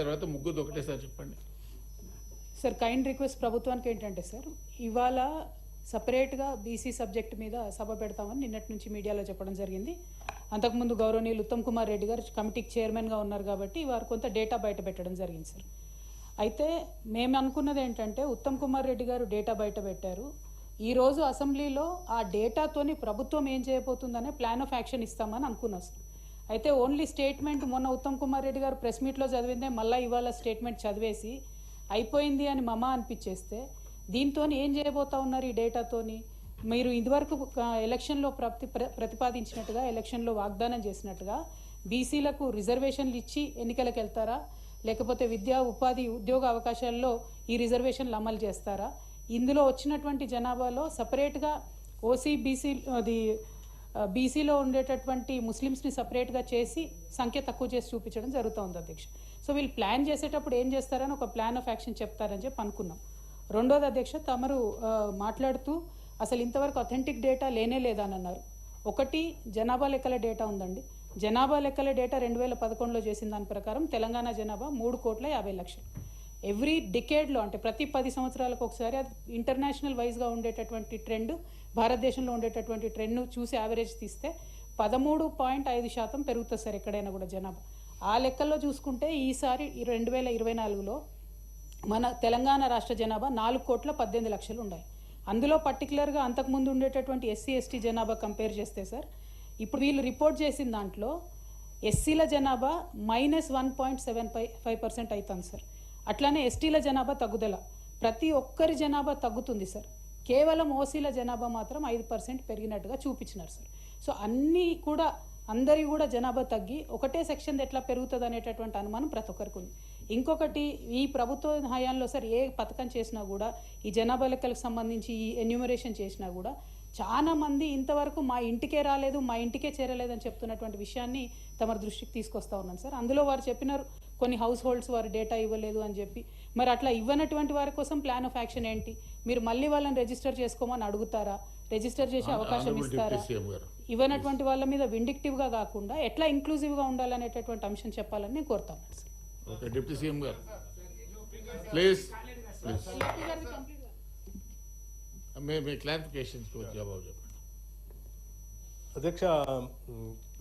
తర్వాత ముగ్గురు ఒకటేసారి చెప్పండి సార్. కైండ్ రిక్వెస్ట్ ప్రభుత్వానికి ఏంటంటే సార్, ఇవాళ సపరేట్గా బీసీ సబ్జెక్ట్ మీద సభ పెడతామని నిన్నటి నుంచి మీడియాలో చెప్పడం జరిగింది. అంతకుముందు గౌరవనీయులు ఉత్తమ్ కుమార్ రెడ్డి గారు కమిటీకి చైర్మన్గా ఉన్నారు కాబట్టి వారు కొంత డేటా బయట పెట్టడం జరిగింది సార్. అయితే మేము అనుకున్నది ఏంటంటే, ఉత్తమ్ కుమార్ రెడ్డి గారు డేటా బయట పెట్టారు. ఈరోజు అసెంబ్లీలో ఆ డేటాతోని ప్రభుత్వం ఏం చేయబోతుందనే ప్లాన్ ఆఫ్ యాక్షన్ ఇస్తామని అనుకున్నాం సార్. అయితే ఓన్లీ స్టేట్మెంట్ మొన్న ఉత్తమ్ కుమార్ రెడ్డి గారు ప్రెస్ మీట్లో చదివిందే మళ్ళీ ఇవాళ స్టేట్మెంట్ చదివేసి అయిపోయింది అని మమా అనిపించేస్తే, దీంతో ఏం చేయబోతా ఉన్నారు ఈ డేటాతోని? మీరు ఇదివరకు ఎలక్షన్లో ప్రతిపాదించినట్టుగా, ఎలక్షన్లో వాగ్దానం చేసినట్టుగా బీసీలకు రిజర్వేషన్లు ఇచ్చి ఎన్నికలకు వెళ్తారా, లేకపోతే విద్యా ఉపాధి ఉద్యోగ అవకాశాల్లో ఈ రిజర్వేషన్లు అమలు చేస్తారా? ఇందులో వచ్చినటువంటి జనాభాలో సపరేట్గా ఓసీ బీసీ అది బీసీలో ఉండేటటువంటి ముస్లిమ్స్ని సపరేట్గా చేసి సంఖ్య తక్కువ చేసి చూపించడం జరుగుతుంది అధ్యక్ష. సో వీళ్ళు ప్లాన్ చేసేటప్పుడు ఏం చేస్తారని ఒక ప్లాన్ ఆఫ్ యాక్షన్ చెప్తారని చెప్పి అనుకున్నాం. రెండోది అధ్యక్ష, తమరు మాట్లాడుతూ అసలు ఇంతవరకు అథెంటిక్ డేటా లేనే లేదని అన్నారు. ఒకటి, జనాభా లెక్కల డేటా ఉందండి. జనాభా లెక్కల డేటా 2011లో చేసిన దాని ప్రకారం తెలంగాణ జనాభా 3,50,00,000. ఎవ్రీ డికేడ్లో, అంటే ప్రతి 10 సంవత్సరాలకు ఒకసారి, అది ఇంటర్నేషనల్ వైజ్గా ఉండేటటువంటి ట్రెండ్, భారతదేశంలో ఉండేటటువంటి ట్రెండ్ను చూసి యావరేజ్ తీస్తే 13.5% పెరుగుతుంది సార్ ఎక్కడైనా కూడా జనాభా. ఆ లెక్కల్లో చూసుకుంటే ఈసారి 2024లో మన తెలంగాణ రాష్ట్ర జనాభా 4,18,00,000 ఉండాలి. అందులో పర్టికులర్గా అంతకుముందు ఉండేటటువంటి ఎస్సీ ఎస్టీ జనాభా కంపేర్ చేస్తే సార్, ఇప్పుడు వీళ్ళు రిపోర్ట్ చేసిన దాంట్లో ఎస్సీల జనాభా -1.75% అవుతుంది సార్. అట్లానే ఎస్టీల జనాభా తగ్గుదల, ప్రతి ఒక్కరి జనాభా తగ్గుతుంది సార్. కేవలం ఓసీల జనాభా మాత్రం 5% పెరిగినట్టుగా చూపించినారు సార్. సో అన్నీ కూడా, అందరి కూడా జనాభా తగ్గి ఒకటే సెక్షన్ ఎట్లా పెరుగుతుంది అనేటటువంటి అనుమానం ప్రతి ఒక్కరికి ఉంది. ఇంకొకటి, ఈ ప్రభుత్వ హయాంలో సార్ ఏ పథకం చేసినా కూడా, ఈ జనాభా లెక్కలకు సంబంధించి ఈ ఎన్యూమరేషన్ చేసినా కూడా చాలా మంది ఇంతవరకు మా ఇంటికే రాలేదు, మా ఇంటికే చేరలేదని చెప్తున్నటువంటి విషయాన్ని తమ దృష్టికి తీసుకొస్తా ఉన్నాను సార్. అందులో వారు చెప్పినారు కొన్ని హౌస్ హోల్డ్స్ వారు డేటా ఇవ్వలేదు అని చెప్పి. మరి అట్లా ఇవ్వనటువంటి వారి కోసం ప్లాన్ ఆఫ్ యాక్షన్ ఏంటి? మీరు మళ్ళీ వాళ్ళని రిజిస్టర్ చేసుకోమని అడుగుతారా? రిజిస్టర్ చేసే అవకాశం ఇస్తారా? ఇవ్వనటువంటి వాళ్ళ మీద విండిక్టివ్గా కాకుండా ఎట్లా ఇంక్లూజివ్గా ఉండాలనేటటువంటి అంశం చెప్పాలని నేను కోరుతాను సార్. ఓకే, డిప్యూటీ సీఎం గారు ప్లీజ్ మీ క్లారిఫికేషన్స్ జవాబు చెప్పండి. అధ్యక్ష,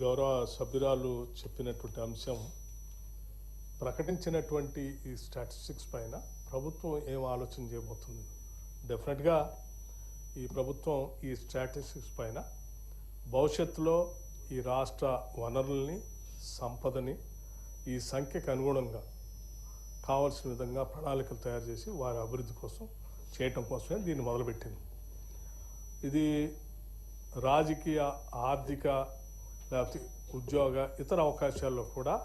గౌరవ సభ్యురాలు చెప్పినటువంటి అంశం, ప్రకటించినటువంటి ఈ స్టాటిస్టిక్స్ పైన ప్రభుత్వం ఏం ఆలోచన చేయబోతుంది? డెఫినెట్గా ఈ ప్రభుత్వం ఈ స్టాటిస్టిక్స్ పైన భవిష్యత్తులో ఈ రాష్ట్ర వనరుల్ని, సంపదని ఈ సంఖ్యకు అనుగుణంగా కావాల్సిన విధంగా ప్రణాళికలు తయారు చేసి వారి అభివృద్ధి కోసం చేయటం కోసమే దీన్ని మొదలుపెట్టింది. ఇది రాజకీయ, ఆర్థిక, లేకపోతే ఉద్యోగ, ఇతర అవకాశాల్లో కూడా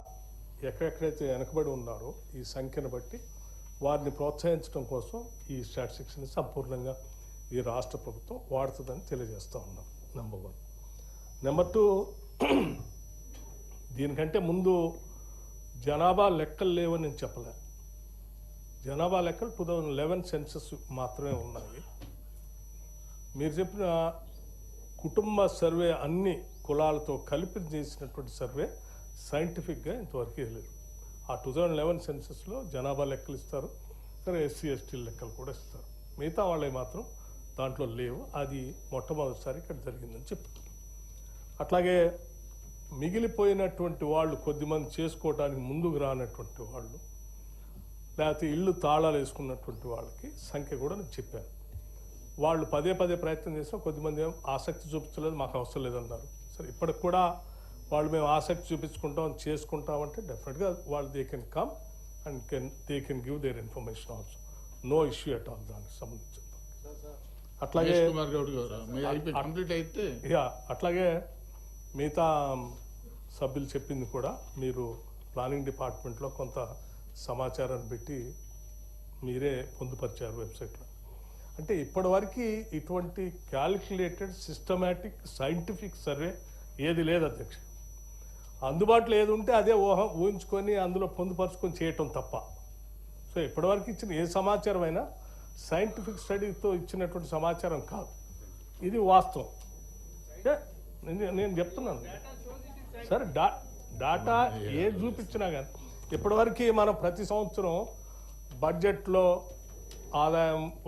ఎక్కడెక్కడైతే వెనకబడి ఉన్నారో ఈ సంఖ్యను బట్టి వారిని ప్రోత్సహించడం కోసం ఈ స్టాటిస్టిక్స్ని సంపూర్ణంగా ఈ రాష్ట్ర ప్రభుత్వం వాడుతుందని తెలియజేస్తూ ఉన్నాం. నెంబర్ 1. నెంబర్ 2, దీనికంటే ముందు జనాభా లెక్కలు లేవని నేను చెప్పలే. జనాభా లెక్కలు 2011 సెన్సస్ మాత్రమే ఉన్నాయి. మీరు చెప్పిన కుటుంబ సర్వే అన్ని కులాలతో కలిపి చేసినటువంటి సర్వే సైంటిఫిక్గా ఇంతవరకు లేదు. ఆ 2011 సెన్సస్లో జనాభా లెక్కలు ఇస్తారు, సరే ఎస్సీ ఎస్టీ లెక్కలు కూడా ఇస్తారు. మిగతా వాళ్ళే మాత్రం దాంట్లో లేవు. అది మొట్టమొదటిసారి ఇక్కడ జరిగిందని చెప్తారు. అట్లాగే మిగిలిపోయినటువంటి వాళ్ళు, కొద్దిమంది చేసుకోవడానికి ముందుకు రానటువంటి వాళ్ళు, లేకపోతే ఇళ్ళు తాళాలు వేసుకున్నటువంటి వాళ్ళకి సంఖ్య కూడా నేను చెప్పాను. వాళ్ళు పదే ప్రయత్నం చేసినా కొద్దిమంది ఏం ఆసక్తి చూపించలేదు, మాకు అవసరం లేదన్నారు. సరే, ఇప్పటికి కూడా వాళ్ళు మేము ఆసక్తి చూపించుకుంటాం, చేసుకుంటామంటే డెఫినెట్గా వాళ్ళు they can come and they can give their information also. No issue at all దానికి సంబంధించి. అట్లాగే అట్లాగే మిగతా సభ్యులు చెప్పింది కూడా, మీరు ప్లానింగ్ డిపార్ట్మెంట్లో కొంత సమాచారాన్ని పెట్టి మీరే పొందుపరిచారు వెబ్సైట్లో. అంటే ఇప్పటివరకు ఇటువంటి క్యాలిక్యులేటెడ్, సిస్టమేటిక్, సైంటిఫిక్ సర్వే ఏది లేదు అధ్యక్ష. అందుబాటులో ఏది ఉంటే అదే ఊహించుకొని అందులో పొందుపరుచుకొని చేయటం తప్ప. సో ఇప్పటివరకు ఇచ్చిన ఏ సమాచారం అయినా సైంటిఫిక్ స్టడీతో ఇచ్చినటువంటి సమాచారం కాదు. ఇది వాస్తవం. నేను చెప్తున్నాను సార్, డాటా ఏది చూపించినా కానీ ఇప్పటివరకు మనం ప్రతి సంవత్సరం బడ్జెట్లో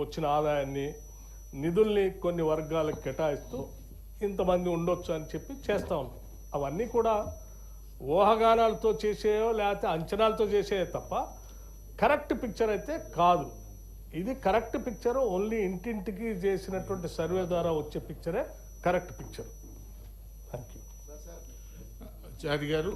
వచ్చిన ఆదాయాన్ని నిధుల్ని కొన్ని వర్గాలకు కేటాయిస్తూ ఇంతమంది ఉండొచ్చు అని చెప్పి చేస్తూ ఉన్నాం. అవన్నీ కూడా ఊహాగానాలతో చేసేయో లేకపోతే అంచనాలతో చేసేయో తప్ప కరెక్ట్ పిక్చర్ అయితే కాదు. ఇది కరెక్ట్ పిక్చర్ ఓన్లీ ఇంటింటికి చేసినటువంటి సర్వే ద్వారా వచ్చే పిక్చరే correct picture. Thank you. Chari గారు.